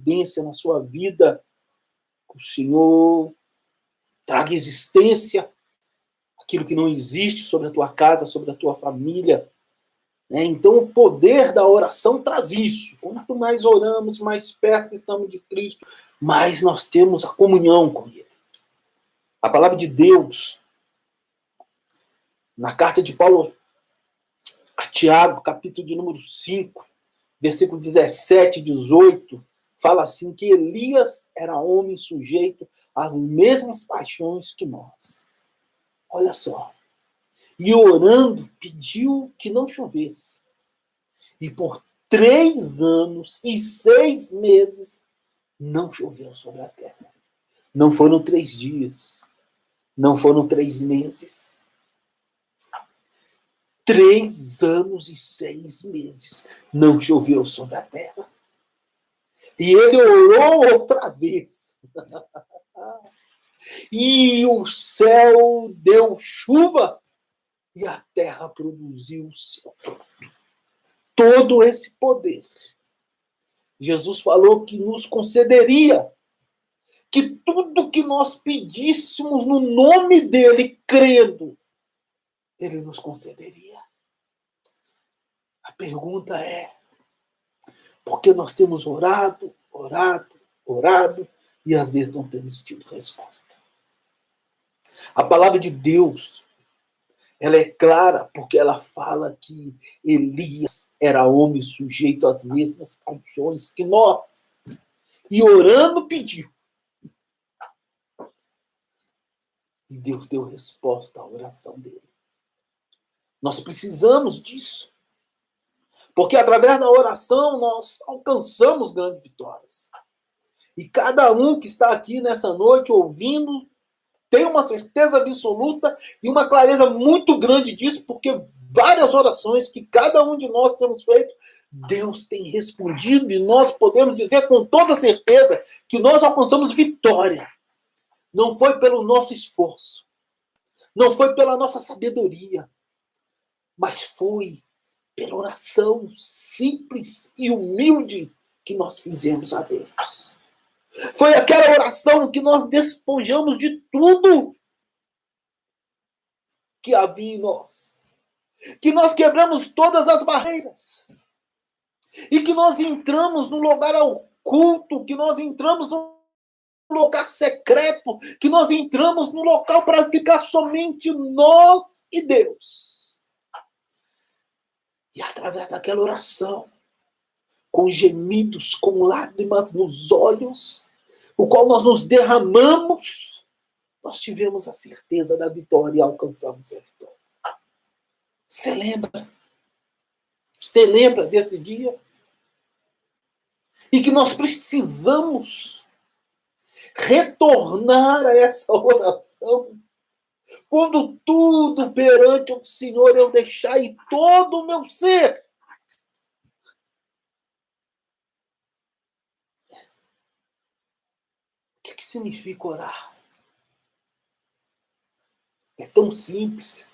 providência na sua vida, que o Senhor traga existência aquilo que não existe sobre a tua casa, sobre a tua família. Então, o poder da oração traz isso. Quanto mais oramos, mais perto estamos de Cristo, mais nós temos a comunhão com Ele. A palavra de Deus, na carta de Paulo a Tiago, capítulo de número 5, versículo 17 e 18, fala assim, que Elias era homem sujeito às mesmas paixões que nós. Olha só. E orando, pediu que não chovesse. E por 3 anos e 6 meses, não choveu sobre a terra. Não foram 3 dias. Não foram 3 meses. 3 anos e 6 meses não choveu sobre a terra. E ele orou outra vez. E o céu deu chuva e a terra produziu seu fruto. Todo esse poder, Jesus falou que nos concederia, que tudo que nós pedíssemos no nome dele, crendo, ele nos concederia. A pergunta é, por que nós temos orado, e às vezes não temos tido resposta? A palavra de Deus, ela é clara porque ela fala que Elias era homem sujeito às mesmas paixões que nós. E orando pediu. E Deus deu resposta à oração dele. Nós precisamos disso. Porque através da oração nós alcançamos grandes vitórias. E cada um que está aqui nessa noite ouvindo tem uma certeza absoluta e uma clareza muito grande disso, porque várias orações que cada um de nós temos feito, Deus tem respondido e nós podemos dizer com toda certeza que nós alcançamos vitória. Não foi pelo nosso esforço, não foi pela nossa sabedoria, mas foi pela oração simples e humilde que nós fizemos a Deus. Foi aquela oração que nós despojamos de tudo que havia em nós. Que nós quebramos todas as barreiras. E que nós entramos no lugar oculto, que nós entramos no lugar secreto, que nós entramos no local para ficar somente nós e Deus. E através daquela oração, com gemidos, com lágrimas nos olhos, o qual nós nos derramamos, nós tivemos a certeza da vitória e alcançamos a vitória. Você lembra? Você lembra desse dia? E que nós precisamos retornar a essa oração. Quando tudo perante o Senhor eu deixar ir todo o meu ser. O que significa orar? É tão simples.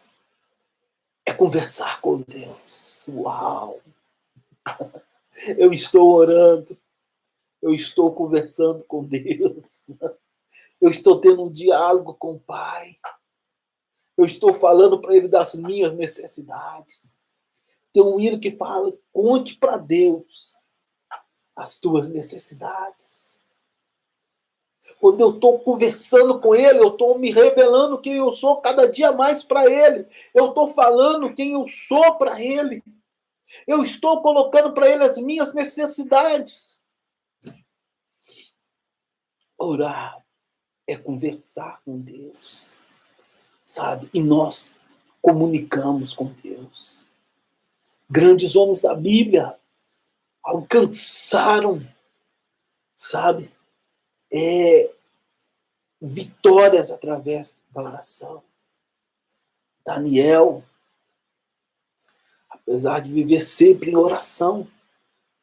É conversar com Deus. Uau! Eu estou orando. Eu estou conversando com Deus. Eu estou tendo um diálogo com o Pai. Eu estou falando para Ele das minhas necessidades. Tem um hino que fala, conte para Deus as tuas necessidades. Quando eu estou conversando com Ele, eu estou me revelando quem eu sou cada dia mais para Ele. Eu estou falando quem eu sou para Ele. Eu estou colocando para Ele as minhas necessidades. Orar é conversar com Deus, sabe? E nós comunicamos com Deus. Grandes homens da Bíblia alcançaram, sabe? Vitórias através da oração. Daniel, apesar de viver sempre em oração,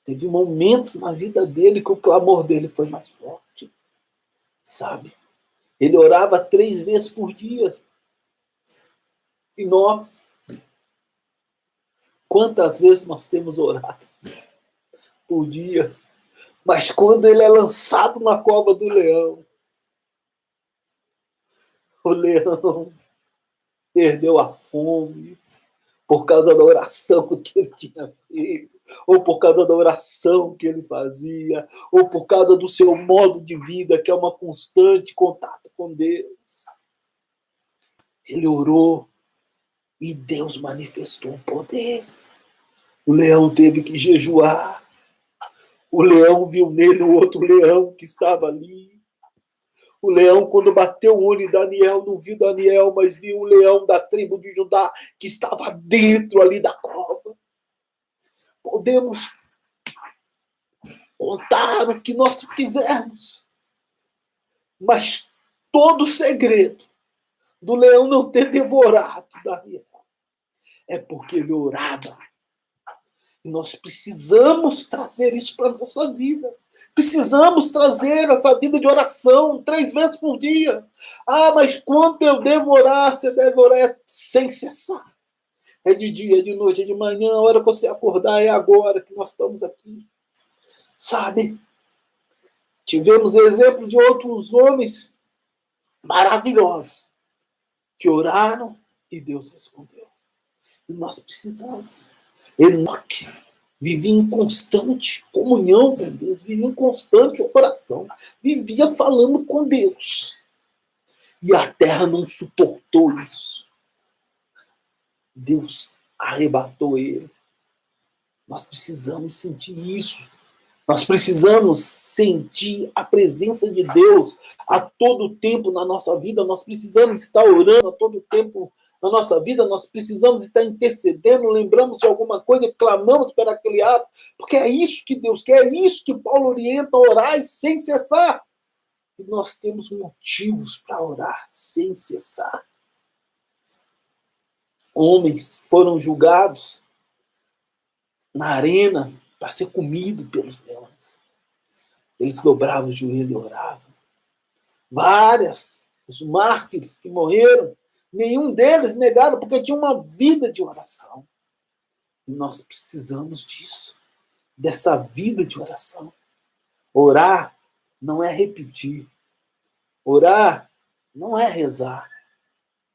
teve momentos na vida dele que o clamor dele foi mais forte, sabe? Ele orava 3 vezes por dia. E nós? Quantas vezes nós temos orado por dia? Mas quando ele é lançado na cova do leão, o leão perdeu a fome por causa da oração que ele tinha feito, ou por causa da oração que ele fazia, ou por causa do seu modo de vida, que é uma constante contato com Deus. Ele orou e Deus manifestou o poder. O leão teve que jejuar. O leão viu nele o outro leão que estava ali. O leão, quando bateu o olho em Daniel, não viu Daniel, mas viu o leão da tribo de Judá que estava dentro ali da cova. Podemos contar o que nós quisermos, mas todo o segredo do leão não ter devorado Daniel é porque ele orava. E nós precisamos trazer isso para a nossa vida. Precisamos trazer essa vida de oração 3 vezes por dia. Ah, mas quando eu devo orar, você deve orar sem cessar. É de dia, é de noite, é de manhã, a hora que você acordar é agora que nós estamos aqui. Sabe? Tivemos exemplo de outros homens maravilhosos que oraram e Deus respondeu. E nós precisamos. Enoque vivia em constante comunhão com Deus, vivia em constante oração, vivia falando com Deus. E a terra não suportou isso. Deus arrebatou ele. Nós precisamos sentir isso. Nós precisamos sentir a presença de Deus a todo tempo na nossa vida. Nós precisamos estar orando a todo tempo na nossa vida. Nós precisamos estar intercedendo, lembramos de alguma coisa, clamamos por aquele ato, porque é isso que Deus quer, é isso que Paulo orienta, orar sem cessar. E nós temos motivos para orar sem cessar. Homens foram julgados na arena para ser comido pelos leões. Eles dobravam o joelho e oravam. Os mártires que morreram, nenhum deles negaram, porque tinha uma vida de oração. E nós precisamos disso, dessa vida de oração. Orar não é repetir. Orar não é rezar.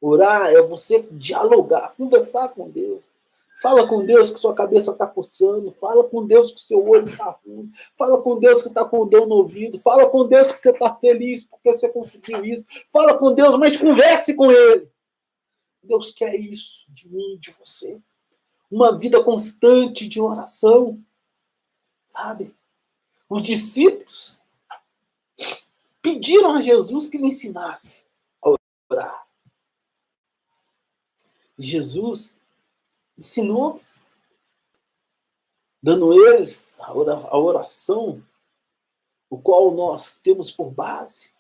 Orar é você dialogar, conversar com Deus. Fala com Deus que sua cabeça está coçando. Fala com Deus que seu olho está ruim. Fala com Deus que está com dor no ouvido. Fala com Deus que você está feliz porque você conseguiu isso. Fala com Deus, mas converse com Ele. Deus quer isso de mim, de você. Uma vida constante de oração. Sabe? Os discípulos pediram a Jesus que lhe ensinasse a orar. Jesus ensinou-nos, dando eles a oração, o qual nós temos por base.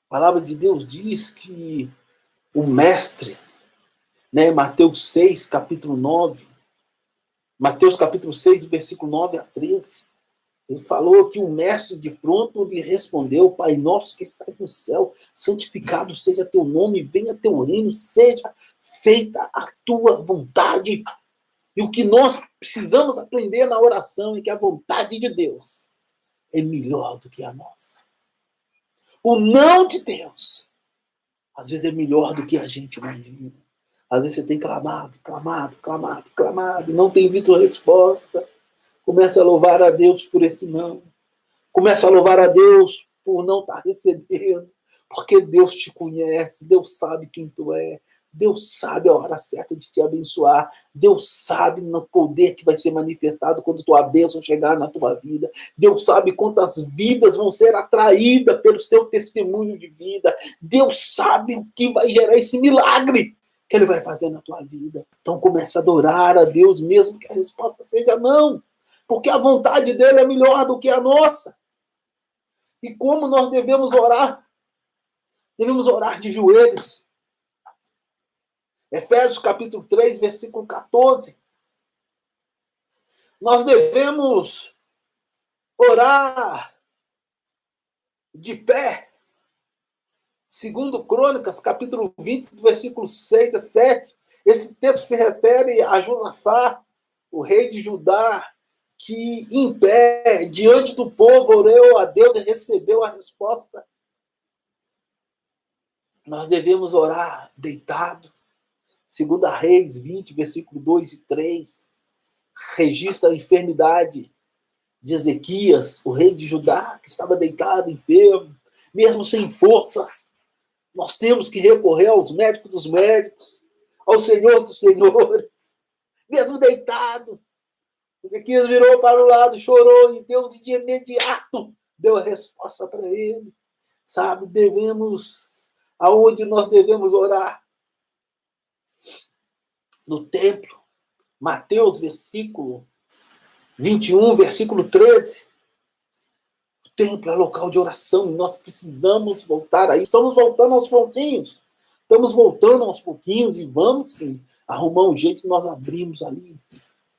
A palavra de Deus diz que o mestre, Mateus 6, capítulo 9, Mateus capítulo 6, do versículo 9 a 13, ele falou que o mestre de pronto lhe respondeu: Pai nosso que estás no céu, santificado seja teu nome, venha teu reino, seja feita a tua vontade. E o que nós precisamos aprender na oração é que a vontade de Deus é melhor do que a nossa. O não de Deus, às vezes, é melhor do que a gente imagina. Às vezes você tem clamado, e não tem visto resposta. Começa a louvar a Deus por esse não. Começa a louvar a Deus por não estar recebendo. Porque Deus te conhece, Deus sabe quem tu é, Deus sabe a hora certa de te abençoar, Deus sabe no poder que vai ser manifestado quando tua bênção chegar na tua vida, Deus sabe quantas vidas vão ser atraídas pelo seu testemunho de vida, Deus sabe o que vai gerar esse milagre que Ele vai fazer na tua vida. Então começa a adorar a Deus, mesmo que a resposta seja não, porque a vontade dele é melhor do que a nossa. E como nós devemos orar? Devemos orar de joelhos. Efésios capítulo 3, versículo 14. Nós devemos orar de pé. Segundo Crônicas, capítulo 20, do versículo 6 a 7. Esse texto se refere a Josafá, o rei de Judá, que em pé, diante do povo, orou a Deus e recebeu a resposta. Nós devemos orar deitado. 2 Reis 20, versículo 2 e 3, registra a enfermidade de Ezequias, o rei de Judá, que estava deitado, enfermo, mesmo sem forças. Nós temos que recorrer aos médicos dos médicos, ao Senhor dos senhores, mesmo deitado. Ezequias virou para o lado, chorou, e Deus de imediato deu a resposta para ele. Sabe, aonde nós devemos orar? No templo. Mateus, versículo 21, versículo 13. O templo é local de oração, e nós precisamos voltar aí. Estamos voltando aos pouquinhos. E vamos, sim, arrumar um jeito de nós abrirmos ali.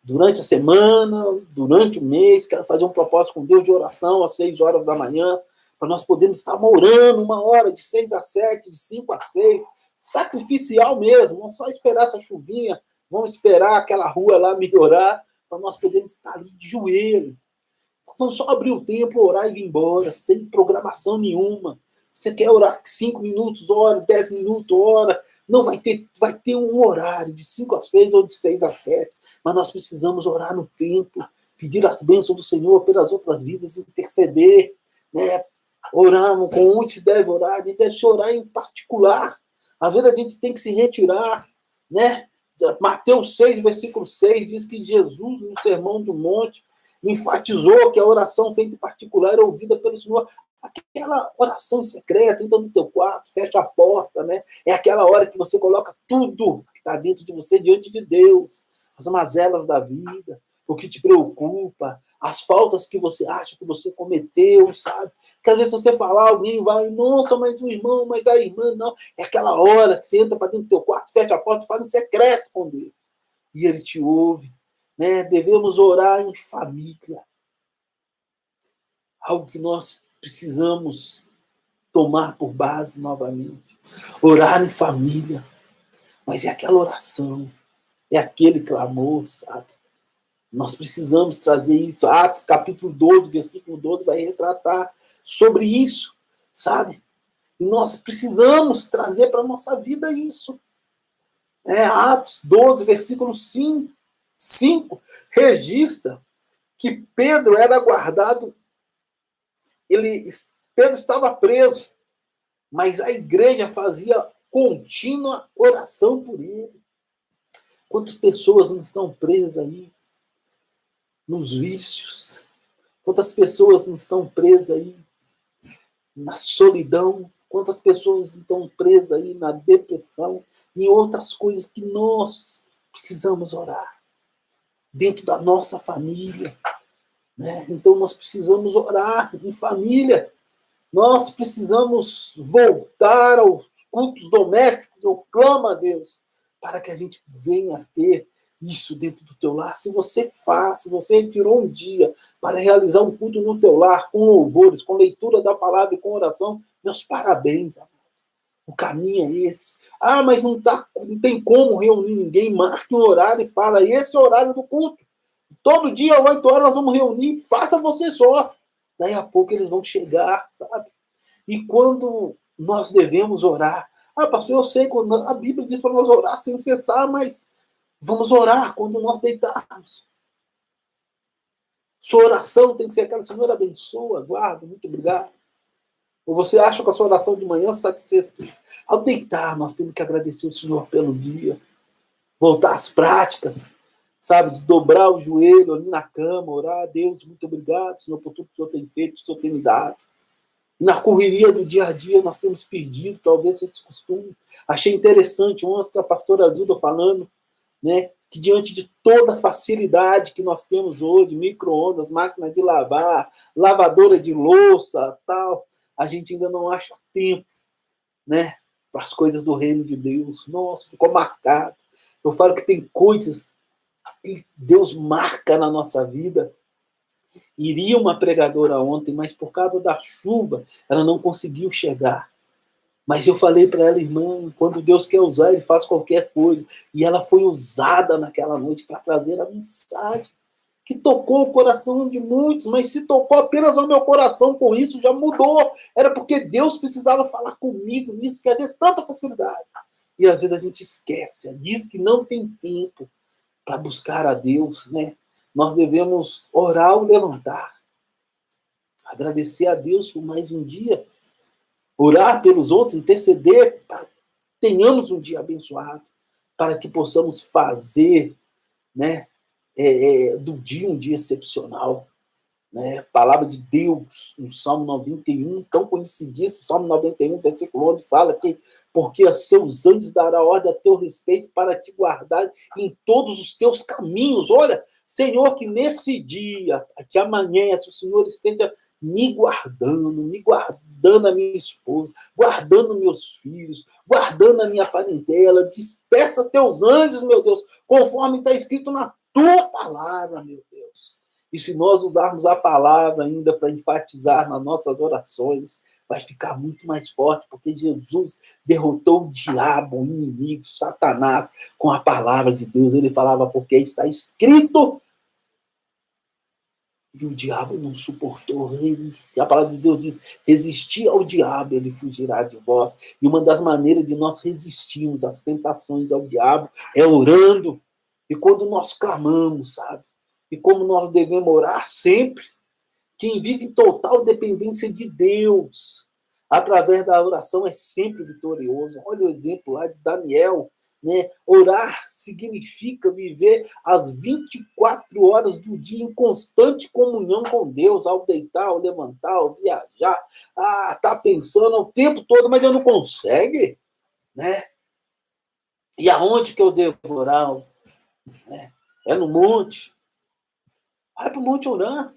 Durante a semana, durante o mês, quero fazer um propósito com Deus de oração às 6 horas da manhã, para nós podermos estar orando 1 hora, de 6 a 7, de 5 a 6, sacrificial mesmo, não só esperar essa chuvinha, vamos esperar aquela rua lá melhorar, para nós podermos estar ali de joelho. Vamos só abrir o templo, orar e vir embora, sem programação nenhuma. Você quer orar 5 minutos, hora, 10 minutos, hora, não vai ter um horário de 5 a 6 ou de 6 a 7, mas nós precisamos orar no templo, pedir as bênçãos do Senhor pelas outras vidas, interceder, né? Oramos com onde se deve orar, a gente deve orar em particular. Às vezes a gente tem que se retirar, né? Mateus 6, versículo 6, diz que Jesus, no Sermão do Monte, enfatizou que a oração feita em particular é ouvida pelo Senhor. Aquela oração secreta, entra no teu quarto, fecha a porta, né? É aquela hora que você coloca tudo que está dentro de você diante de Deus. As mazelas da vida, o que te preocupa, as faltas que você acha que você cometeu, sabe? Que às vezes você falar, alguém vai, nossa, mas o irmão, mas a irmã, não. É aquela hora que você entra para dentro do teu quarto, fecha a porta e fala em secreto com Deus. E Ele te ouve, né? Devemos orar em família. Algo que nós precisamos tomar por base novamente. Orar em família. Mas é aquela oração, é aquele clamor, sabe? Nós precisamos trazer isso. Atos, capítulo 12, versículo 12, vai retratar sobre isso, sabe? E nós precisamos trazer para a nossa vida isso. Atos 12, versículo 5, registra que Pedro era guardado, Pedro estava preso, mas a igreja fazia contínua oração por ele. Quantas pessoas não estão presas aí nos vícios? Quantas pessoas não estão presas aí na solidão? Quantas pessoas estão presas aí na depressão? Em outras coisas que nós precisamos orar. Dentro da nossa família, né? Então nós precisamos orar em família. Nós precisamos voltar aos cultos domésticos. Eu clamo a Deus para que a gente venha ter isso dentro do teu lar. Se você retirou um dia para realizar um culto no teu lar, com louvores, com leitura da palavra e com oração, meus parabéns, amado. O caminho é esse. Mas não tem como reunir ninguém. Marque um horário e fala, esse é o horário do culto. Todo dia, às 8 horas, nós vamos reunir, faça você só. Daí a pouco eles vão chegar, sabe? E quando nós devemos orar? Pastor, eu sei, quando a Bíblia diz para nós orar sem cessar, mas vamos orar quando nós deitarmos. Sua oração tem que ser aquela, Senhor, abençoa, guarda, muito obrigado. Ou você acha que a sua oração de manhã satisfeita? Ao deitar, nós temos que agradecer o Senhor pelo dia. Voltar às práticas, sabe? De dobrar o joelho ali na cama, orar a Deus, muito obrigado, Senhor, por tudo que o Senhor tem feito, que o Senhor tem me dado. Na correria do dia a dia, nós temos perdido, talvez esse costume. Achei interessante ontem a pastora Azulda falando, né, que diante de toda a facilidade que nós temos hoje, micro-ondas, máquina de lavar, lavadora de louça, tal, a gente ainda não acha tempo, né, para as coisas do reino de Deus. Nossa, ficou marcado. Eu falo que tem coisas que Deus marca na nossa vida. Iria uma pregadora ontem, mas por causa da chuva, ela não conseguiu chegar. Mas eu falei para ela, irmã, quando Deus quer usar, Ele faz qualquer coisa. E ela foi usada naquela noite para trazer a mensagem que tocou o coração de muitos, mas se tocou apenas ao meu coração com isso, já mudou. Era porque Deus precisava falar comigo nisso, que às vezes tanta facilidade. E às vezes a gente esquece, diz que não tem tempo para buscar a Deus, né? Nós devemos orar ou levantar, agradecer a Deus por mais um dia, orar pelos outros, interceder para que tenhamos um dia abençoado, para que possamos fazer, né, do dia um dia excepcional. Né? Palavra de Deus, no Salmo 91, tão conhecidíssimo, Salmo 91, versículo 11, fala que porque a seus anjos dará ordem a teu respeito para te guardar em todos os teus caminhos. Olha, Senhor, que nesse dia, que amanhece, o Senhor esteja me guardando a minha esposa, guardando meus filhos, guardando a minha parentela. Despeça teus anjos, meu Deus, conforme está escrito na tua palavra, meu Deus. E se nós usarmos a palavra ainda para enfatizar nas nossas orações, vai ficar muito mais forte, porque Jesus derrotou o diabo, o inimigo, Satanás, com a palavra de Deus. Ele falava, porque está escrito. E o diabo não suportou. A palavra de Deus diz, resistir ao diabo, ele fugirá de vós. E uma das maneiras de nós resistirmos às tentações ao diabo é orando. E quando nós clamamos, sabe? E como nós devemos orar sempre, quem vive em total dependência de Deus, através da oração, é sempre vitorioso. Olha o exemplo lá de Daniel. Né? Orar significa viver as 24 horas do dia em constante comunhão com Deus, ao deitar, ao levantar, ao viajar. Tá pensando o tempo todo, mas eu não consegue. Né? E aonde que eu devo orar? É no monte. Vai para o monte orar.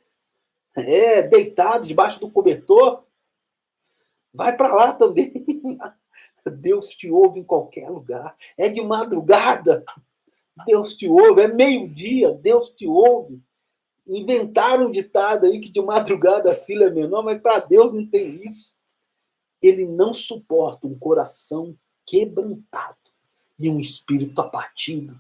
Deitado, debaixo do cobertor. Vai para lá também. Deus te ouve em qualquer lugar. É de madrugada, Deus te ouve. É meio-dia, Deus te ouve. Inventaram um ditado aí que de madrugada a fila é menor, mas para Deus não tem isso. Ele não suporta um coração quebrantado e um espírito abatido.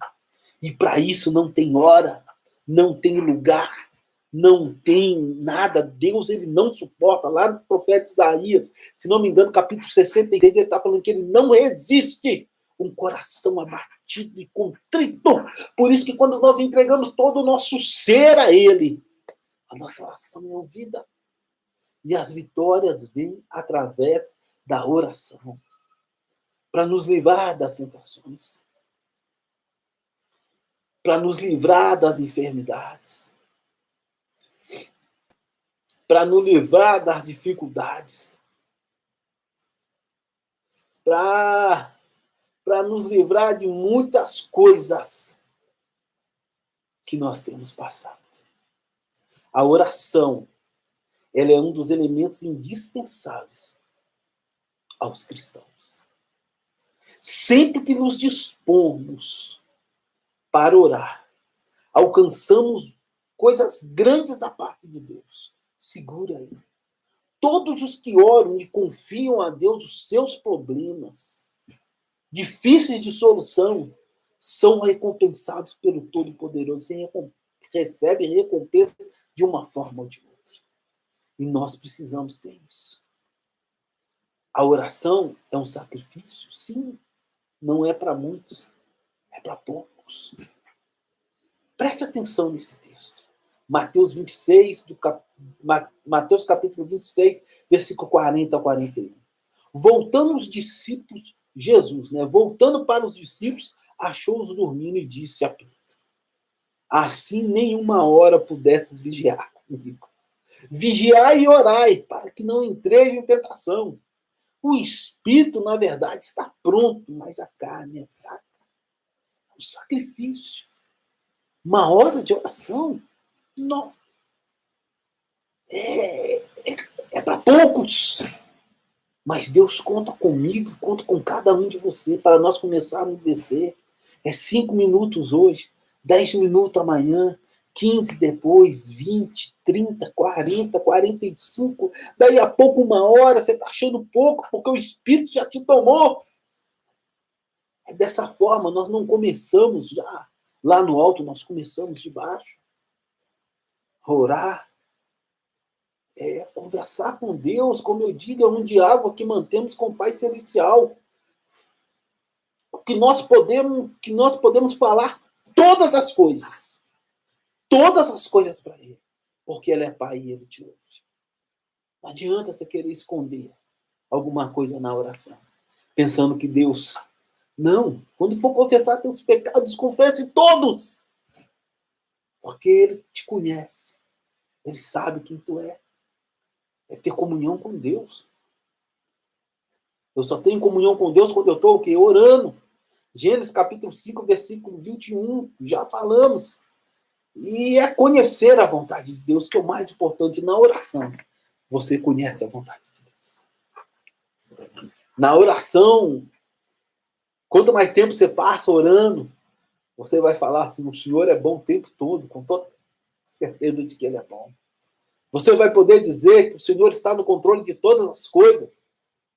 E para isso não tem hora, não tem lugar, não tem nada. Deus, ele não suporta. Lá no profeta Isaías, se não me engano, capítulo 63, ele está falando que ele não resiste um coração abatido e contrito. Por isso que quando nós entregamos todo o nosso ser a ele, a nossa oração é ouvida. E as vitórias vêm através da oração, para nos livrar das tentações, para nos livrar das enfermidades, para nos livrar das dificuldades, para nos livrar de muitas coisas que nós temos passado. A oração, ela é um dos elementos indispensáveis aos cristãos. Sempre que nos dispomos para orar, alcançamos coisas grandes da parte de Deus. Segura aí. Todos os que oram e confiam a Deus os seus problemas, difíceis de solução, são recompensados pelo Todo-Poderoso. E recebem recompensa de uma forma ou de outra. E nós precisamos ter isso. A oração é um sacrifício? Sim. Não é para muitos, é para poucos. Preste atenção nesse texto. Mateus 26, Mateus capítulo 26, versículo 40 a 41. Voltando os discípulos, Jesus, né? Voltando para os discípulos, achou-os dormindo e disse a Pedro, assim nenhuma hora pudesses vigiar comigo. Vigiai e orai, para que não entreis em tentação. O espírito, na verdade, está pronto, mas a carne é fraca. É um sacrifício. Uma hora de oração? Não. É para poucos. Mas Deus conta comigo, conta com cada um de você, para nós começarmos a descer. É 5 minutos hoje, 10 minutos amanhã, 15 depois, 20, 30, 40, 45. Daí a pouco, 1 hora, você está achando pouco, porque o Espírito já te tomou. É dessa forma, nós não começamos já lá no alto, nós começamos de baixo. Orar é conversar com Deus, como eu digo, é um diálogo que mantemos com o Pai Celestial. Que nós podemos falar todas as coisas para Ele, porque Ele é Pai e Ele te ouve. Não adianta você querer esconder alguma coisa na oração, pensando que Deus... Não, quando for confessar teus pecados, confesse todos, porque Ele te conhece, Ele sabe quem tu é ter comunhão com Deus. Eu só tenho comunhão com Deus quando eu estou o quê? Orando. Gênesis capítulo 5, versículo 21, já falamos. E é conhecer a vontade de Deus, que é o mais importante na oração. Você conhece a vontade de Deus. Na oração, quanto mais tempo você passa orando, você vai falar assim, o Senhor é bom o tempo todo, com toda certeza de que Ele é bom. Você vai poder dizer que o Senhor está no controle de todas as coisas,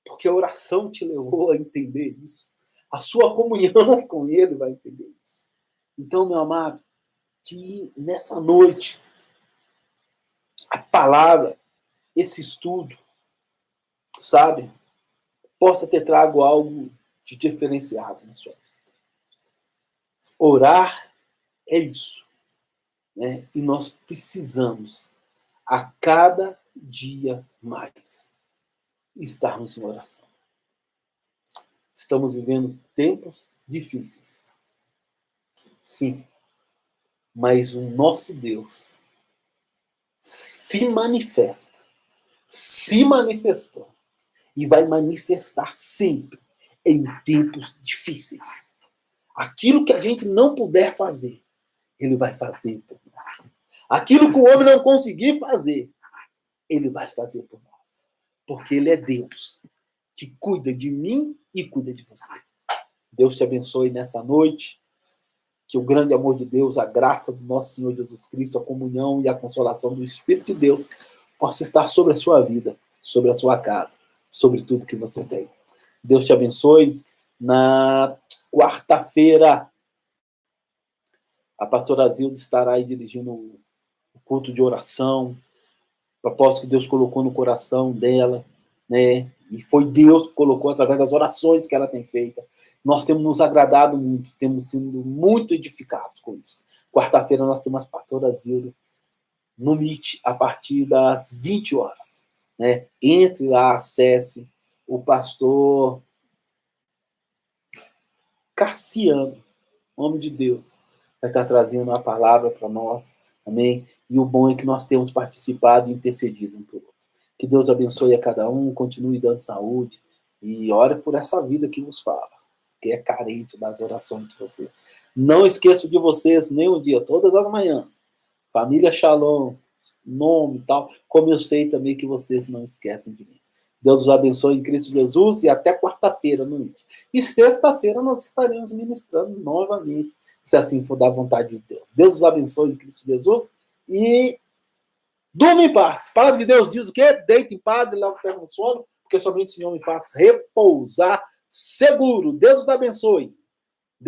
porque a oração te levou a entender isso. A sua comunhão com Ele vai entender isso. Então, meu amado, que nessa noite, a palavra, esse estudo, sabe, possa ter trago algo de diferenciado na sua vida. Orar é isso, né? E nós precisamos, a cada dia mais, estarmos em oração. Estamos vivendo tempos difíceis. Sim. Mas o nosso Deus se manifestou e vai manifestar sempre em tempos difíceis. Aquilo que a gente não puder fazer, Ele vai fazer por nós. Aquilo que o homem não conseguir fazer, Ele vai fazer por nós. Porque Ele é Deus que cuida de mim e cuida de você. Deus te abençoe nessa noite. Que o grande amor de Deus, a graça do nosso Senhor Jesus Cristo, a comunhão e a consolação do Espírito de Deus possa estar sobre a sua vida, sobre a sua casa, sobre tudo que você tem. Deus te abençoe. Na quarta-feira, a pastora Zilda estará aí dirigindo o culto de oração, propósito que Deus colocou no coração dela, né? E foi Deus que colocou através das orações que ela tem feito. Nós temos nos agradado muito, temos sido muito edificados com isso. Quarta-feira nós temos a pastora Zilda no Meet, a partir das 20 horas. Né? Entre lá, acesse o pastor Cassiano, homem de Deus, vai estar trazendo a palavra para nós. Amém? E o bom é que nós temos participado e intercedido um por outro. Que Deus abençoe a cada um, continue dando saúde e ore por essa vida que vos fala, que é carente das orações de você. Não esqueço de vocês nem um dia, todas as manhãs. Família Shalom, nome e tal, como eu sei também que vocês não esquecem de mim. Deus os abençoe em Cristo Jesus e até quarta-feira no Meet. E sexta-feira nós estaremos ministrando novamente, se assim for da vontade de Deus. Deus os abençoe em Cristo Jesus e durma em paz. A palavra de Deus diz o quê? Deita em paz e logo pega no sono, porque somente o Senhor me faz repousar seguro. Deus os abençoe.